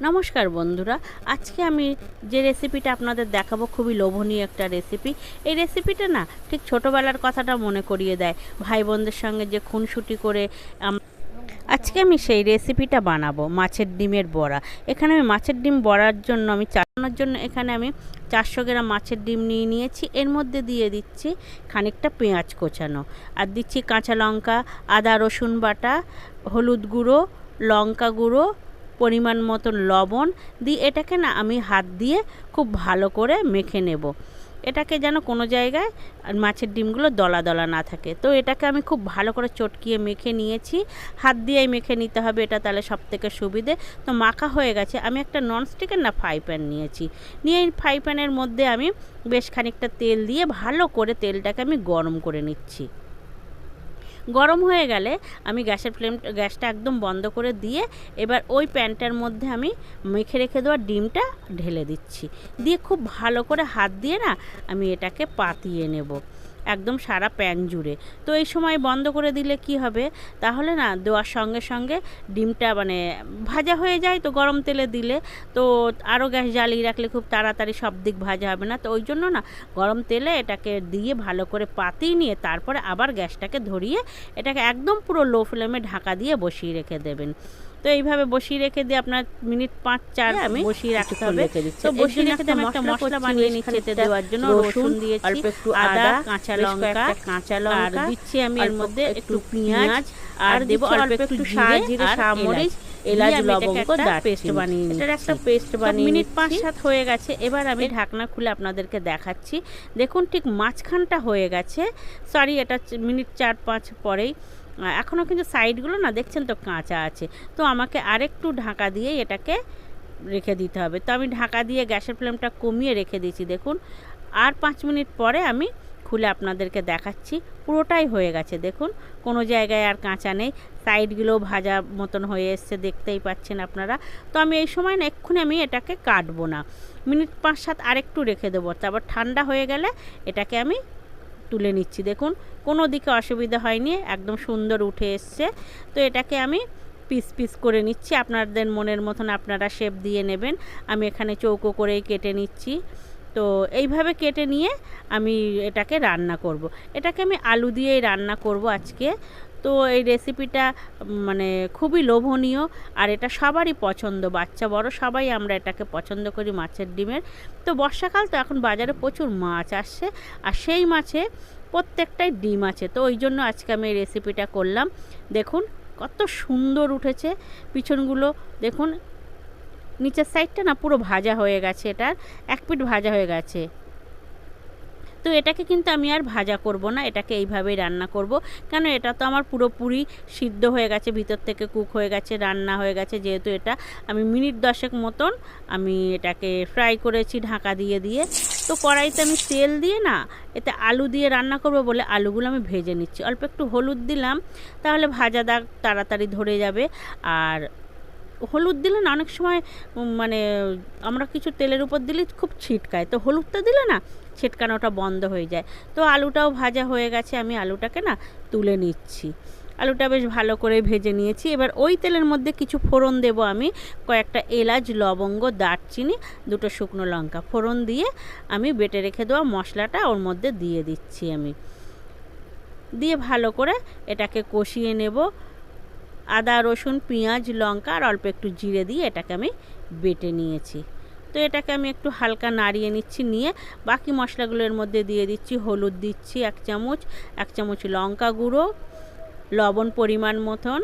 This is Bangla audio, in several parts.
নমস্কার বন্ধুরা, আজকে আমি যে রেসিপিটা আপনাদের দেখাবো খুবই লোভনীয় একটা রেসিপি। এই রেসিপিটা না ঠিক ছোটোবেলার কথাটা মনে করিয়ে দেয়, ভাই বোনদের সঙ্গে যে খুনসুটি করে। আজকে আমি সেই রেসিপিটা বানাবো, মাছের ডিমের বড়া। এখানে আমি মাছের ডিম বড়ার জন্য চালানোর জন্য এখানে আমি 400 গ্রাম মাছের ডিম নিয়ে নিয়েছি। এর মধ্যে দিয়ে দিচ্ছি খানিকটা পেঁয়াজ কোচানো, আর দিচ্ছি কাঁচা লঙ্কা, আদা রসুন বাটা, হলুদ গুঁড়ো, লঙ্কা গুঁড়ো, পরিমাণ মতন লবণ দিয়ে এটাকে না আমি হাত দিয়ে খুব ভালো করে মেখে নেব। এটাকে যেন কোনো জায়গায় মাছের ডিমগুলো দলা দলা না থাকে। তো এটাকে আমি খুব ভালো করে চটকিয়ে মেখে নিয়েছি। হাত দিয়েই মেখে নিতে হবে, এটা তাহলে সব থেকে সুবিধে। তো মাখা হয়ে গেছে। আমি একটা ননস্টিকের ফ্রাই প্যান নিয়েছি। নিয়ে এই ফ্রাই প্যানের মধ্যে আমি বেশ খানিকটা তেল দিয়ে ভালো করে তেলটাকে আমি গরম করে নিচ্ছি। গরম হয়ে গেলে আমি গ্যাসটা একদম বন্ধ করে দিয়ে এবার ওই প্যানটার মধ্যে আমি মেখে রেখে দেওয়া ডিমটা ঢেলে দিচ্ছি। দিয়ে খুব ভালো করে হাত দিয়ে না আমি এটাকে পাতিয়ে নেব একদম সারা প্যান জুড়ে। তো এই সময় বন্ধ করে দিলে কি হবে, তাহলে না দেওয়ার সঙ্গে সঙ্গে ডিমটা ভাজা হয়ে যায়। তো গরম তেলে দিলে তো আরও গ্যাস জ্বালিয়ে রাখলে খুব তাড়াতাড়ি সব দিক ভাজা হবে না। তো ওই জন্য না গরম তেলে এটাকে দিয়ে ভালো করে পাতিয়ে নিয়ে তারপরে আবার গ্যাসটাকে ধরিয়ে এটাকে একদম পুরো লো ফ্লেমে ঢাকা দিয়ে বসিয়ে রেখে দেবেন। তো এইভাবে বসিয়ে রেখে দিয়ে আপনার মিনিট 5-4 আমি বসিয়ে রাখতে হবে। তো বসিয়ে রেখে দিয়ে আমি একটা মশলা বানিয়ে নিচ্ছি এতে দেওয়ার জন্য। রসুন দিয়েছি, অল্প একটু আদা, কাঁচা লঙ্কা, আর দিচ্ছি আমি এর মধ্যে একটু পেঁয়াজ, আর দেব অল্প একটু জিরে, সামরিচ, এলাচ, লবঙ্গ, পেস্ট বানিয়ে নিচ্ছি। এটার একটা পেস্ট বানিয়ে মিনিট 5-7 হয়ে গেছে। এবার আমি ঢাকনা খুলে আপনাদেরকে দেখাচ্ছি। দেখুন ঠিক মাঝখানটা হয়ে গেছে। সরি, এটা মিনিট 4-5 পরেই। এখনও কিন্তু সাইডগুলো না দেখছেন তো কাঁচা আছে। তো আমাকে আরেকটু ঢাকা দিয়ে এটাকে রেখে দিতে হবে। তো আমি ঢাকা দিয়ে গ্যাসের ফ্লেমটা কমিয়ে রেখে দিয়েছি। দেখুন আর 5 মিনিট পরে আমি খুলে আপনাদেরকে দেখাচ্ছি। পুরোটাই হয়ে গেছে, দেখুন কোনো জায়গায় আর কাঁচা নেই। সাইডগুলো ভাজা মতন হয়ে এসছে, দেখতেই পাচ্ছেন আপনারা। তো আমি এই সময় না এক্ষুনি আমি এটাকে কাটবো না, মিনিট 5-7 আরেকটু রেখে দেবো। তারপর ঠান্ডা হয়ে গেলে এটাকে আমি তুলে নিচ্ছি। দেখুন কোনো দিকে অসুবিধা হয়নি, একদম সুন্দর উঠে এসছে। তো এটাকে আমি পিস পিস করে নিচ্ছি। আপনাদের মনের মতন আপনারা শেপ দিয়ে নেবেন। আমি এখানে চৌকো করেই কেটে নিচ্ছি। তো এইভাবে কেটে নিয়ে আমি এটাকে রান্না করব। এটাকে আমি আলু দিয়েই রান্না করব আজকে। তো এই রেসিপিটা খুবই লোভনীয়, আর এটা সবারই পছন্দ, বাচ্চা বড় সবাই আমরা এটাকে পছন্দ করি মাছের ডিমের। তো বর্ষাকাল, তো এখন বাজারে প্রচুর মাছ আসছে, আর সেই মাছে প্রত্যেকটাই ডিম আছে। তো ওই জন্য আজকে আমি এই রেসিপিটা করলাম। দেখুন কত সুন্দর উঠেছে পিছনগুলো। দেখুন নিচের সাইডটা না পুরো ভাজা হয়ে গেছে, এটার এক পিঠ ভাজা হয়ে গেছে। তো এটাকে কিন্তু আমি আর ভাজা করব না, এটাকে এইভাবেই রান্না করব। কেন, এটা তো আমার পুরোপুরি সিদ্ধ হয়ে গেছে, ভিতর থেকে কুক হয়ে গেছে, রান্না হয়ে গেছে। যেহেতু এটা আমি মিনিট 10 মতন আমি এটাকে ফ্রাই করেছি ঢাকা দিয়ে দিয়ে। তো কড়াইতে আমি তেল দিয়ে না এতে আলু দিয়ে রান্না করব বলে আলুগুলো আমি ভেজে নিচ্ছি। অল্প একটু হলুদ দিলাম, তাহলে ভাজা দাগ তাড়াতাড়ি ধরে যাবে। আর হলুদ দিলে না অনেক সময় আমরা কিছু তেলের উপর দিলে খুব ছিটকায়, তো হলুদটা দিলে না ছিটকানোটা বন্ধ হয়ে যায়। তো আলুটাও ভাজা হয়ে গেছে, আমি আলুটাকে না তুলে নিচ্ছি। আলুটা বেশ ভালো করে ভেজে নিয়েছি। এবার ওই তেলের মধ্যে কিছু ফোড়ন দেব আমি, কয়েকটা এলাচ, লবঙ্গ, দারচিনি, 2টো শুকনো লঙ্কা ফোড়ন দিয়ে আমি বেটে রেখে দেওয়া মশলাটা ওর মধ্যে দিয়ে দিচ্ছি। আমি দিয়ে ভালো করে এটাকে কষিয়ে নেব। আদা রসুন পেঁয়াজ লঙ্কা আর অল্প একটু জিরে দিয়ে এটাকে আমি বেটে নিয়েছি। তো এটাকে আমি একটু হালকা নাড়িয়ে নিচ্ছি। নিয়ে বাকি মশলাগুলোর মধ্যে দিয়ে দিচ্ছি। হলুদ দিচ্ছি 1 চামচ, 1 চামচ লঙ্কা গুঁড়ো, লবণ পরিমাণ মতন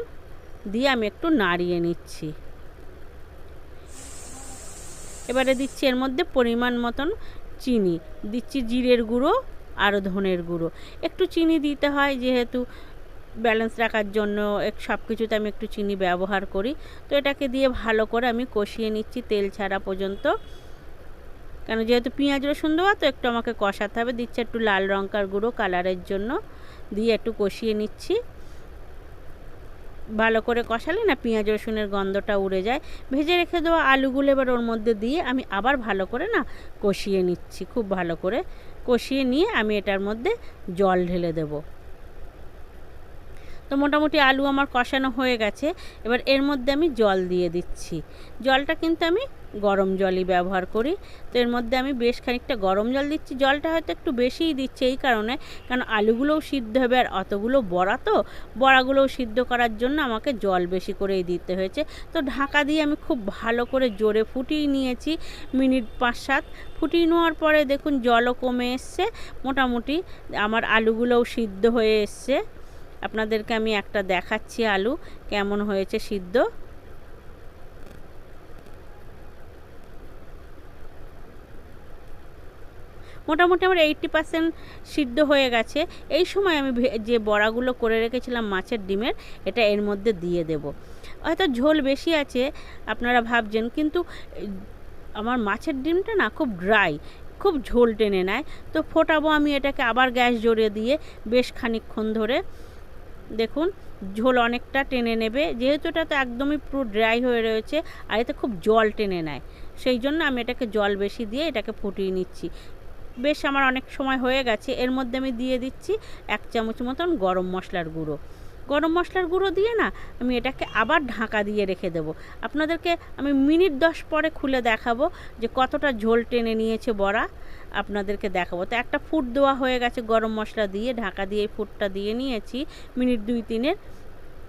দিয়ে আমি একটু নাড়িয়ে নিচ্ছি। এবারে দিচ্ছি এর মধ্যে পরিমাণ মতন চিনি, দিচ্ছি জিরের গুঁড়ো আর ধনের গুঁড়ো। একটু চিনি দিতে হয়, যেহেতু ব্যালেন্স রাখার জন্য সব কিছুতে আমি একটু চিনি ব্যবহার করি। তো এটাকে দিয়ে ভালো করে আমি কষিয়ে নিচ্ছি তেল ছাড়া পর্যন্ত। কেন, যেহেতু পেঁয়াজ রসুন দেওয়া, তো একটু আমাকে কষাতে হবে। দিচ্ছি একটু লাল লঙ্কার গুঁড়ো কালারের জন্য, দিয়ে একটু কষিয়ে নিচ্ছি। ভালো করে কষালে না পেঁয়াজ রসুনের গন্ধটা উড়ে যায়। ভেজে রেখে দেওয়া আলুগুলো এবার ওর মধ্যে দিয়ে আমি আবার ভালো করে না কষিয়ে নিচ্ছি। খুব ভালো করে কষিয়ে নিয়ে আমি এটার মধ্যে জল ঢেলে দেবো। তো মোটামুটি আলু আমার কষানো হয়ে গেছে। এবার এর মধ্যে আমি জল দিয়ে দিচ্ছি। জলটা কিন্তু আমি গরম জলই ব্যবহার করি। তো এর মধ্যে আমি বেশ খানিকটা গরম জল দিচ্ছি। জলটা হয়তো একটু বেশিই দিচ্ছি এই কারণে, কারণ আলুগুলোও সিদ্ধ হবে আর অতগুলো বড়া তো, বড়াগুলোও সিদ্ধ করার জন্য আমাকে জল বেশি করেই দিতে হয়েছে। তো ঢাকা দিয়ে আমি খুব ভালো করে জোরে ফুটিয়ে নিয়েছি মিনিট 5-7। ফুটিয়ে নেওয়ার পরে দেখুন জলও কমে এসছে, মোটামুটি আমার আলুগুলোও সিদ্ধ হয়ে এসছে। আপনাদেরকে আমি একটা দেখাচ্ছি আলু কেমন হয়েছে সিদ্ধ। মোটামুটি আমার 80% সিদ্ধ হয়ে গেছে। এই সময় আমি যে বড়াগুলো করে রেখেছিলাম মাছের ডিমের, এটা এর মধ্যে দিয়ে দেব। হয়তো ঝোল বেশি আছে আপনারা ভাবছেন, কিন্তু আমার মাছের ডিমটা না খুব ড্রাই, খুব ঝোল টেনে নেয়। তো ফোটাবো আমি এটাকে আবার গ্যাস জোরে দিয়ে বেশ খানিকক্ষণ ধরে। দেখুন ঝোল অনেকটা টেনে নেবে, যেহেতু এটা তো একদমই পুরো ড্রাই হয়ে রয়েছে আর এতে খুব জল টেনে নেয়, সেই জন্য আমি এটাকে জল বেশি দিয়ে এটাকে ফুটিয়ে নিচ্ছি। বেশ আমার অনেক সময় হয়ে গেছে। এর মধ্যে আমি দিয়ে দিচ্ছি 1 চামচ মতন গরম মশলার গুঁড়ো। গরম মশলার গুঁড়ো দিয়ে না আমি এটাকে আবার ঢাকা দিয়ে রেখে দেবো। আপনাদেরকে আমি মিনিট 10 পরে খুলে দেখাবো যে কতটা ঝোল টেনে নিয়েছে বড়া, আপনাদেরকে দেখাবো। তো একটা ফুট দেওয়া হয়ে গেছে গরম মশলা দিয়ে, ঢাকা দিয়ে এই ফুটটা দিয়ে নিয়েছি মিনিট 2-3-এর।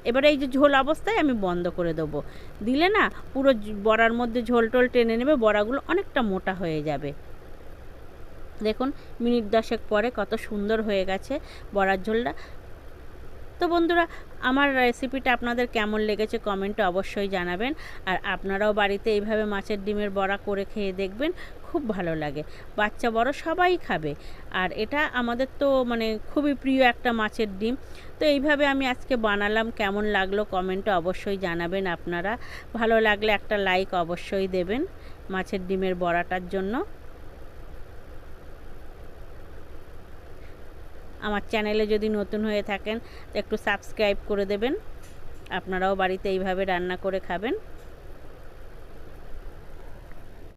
এবারে এই যে ঝোল অবস্থায় আমি বন্ধ করে দেবো। দিলে না পুরো বড়ার মধ্যে ঝোল টোল টেনে নেবে, বড়াগুলো অনেকটা মোটা হয়ে যাবে। দেখুন মিনিট 10 পরে কত সুন্দর হয়ে গেছে বড়ার ঝোলটা। তো বন্ধুরা, আমার রেসিপিটা আপনাদের কেমন লেগেছে কমেন্টে অবশ্যই জানাবেন। আর আপনারাও বাড়িতে এইভাবে মাছের ডিমের বড়া করে খেয়ে দেখবেন, খুব ভালো লাগে, বাচ্চা বড় সবাই খাবে। আর এটা আমাদের তো মানে খুবই প্রিয় একটা মাছের ডিম। তো এইভাবে আমি আজকে বানালাম, কেমন লাগলো কমেন্টে অবশ্যই জানাবেন আপনারা। ভালো লাগলে একটা লাইক অবশ্যই দেবেন মাছের ডিমের বড়াটার জন্য। আমার চ্যানেলে যদি নতুন হয়ে থাকেন তো একটু সাবস্ক্রাইব করে দেবেন। আপনারাও বাড়িতে এইভাবে রান্না করে খাবেন।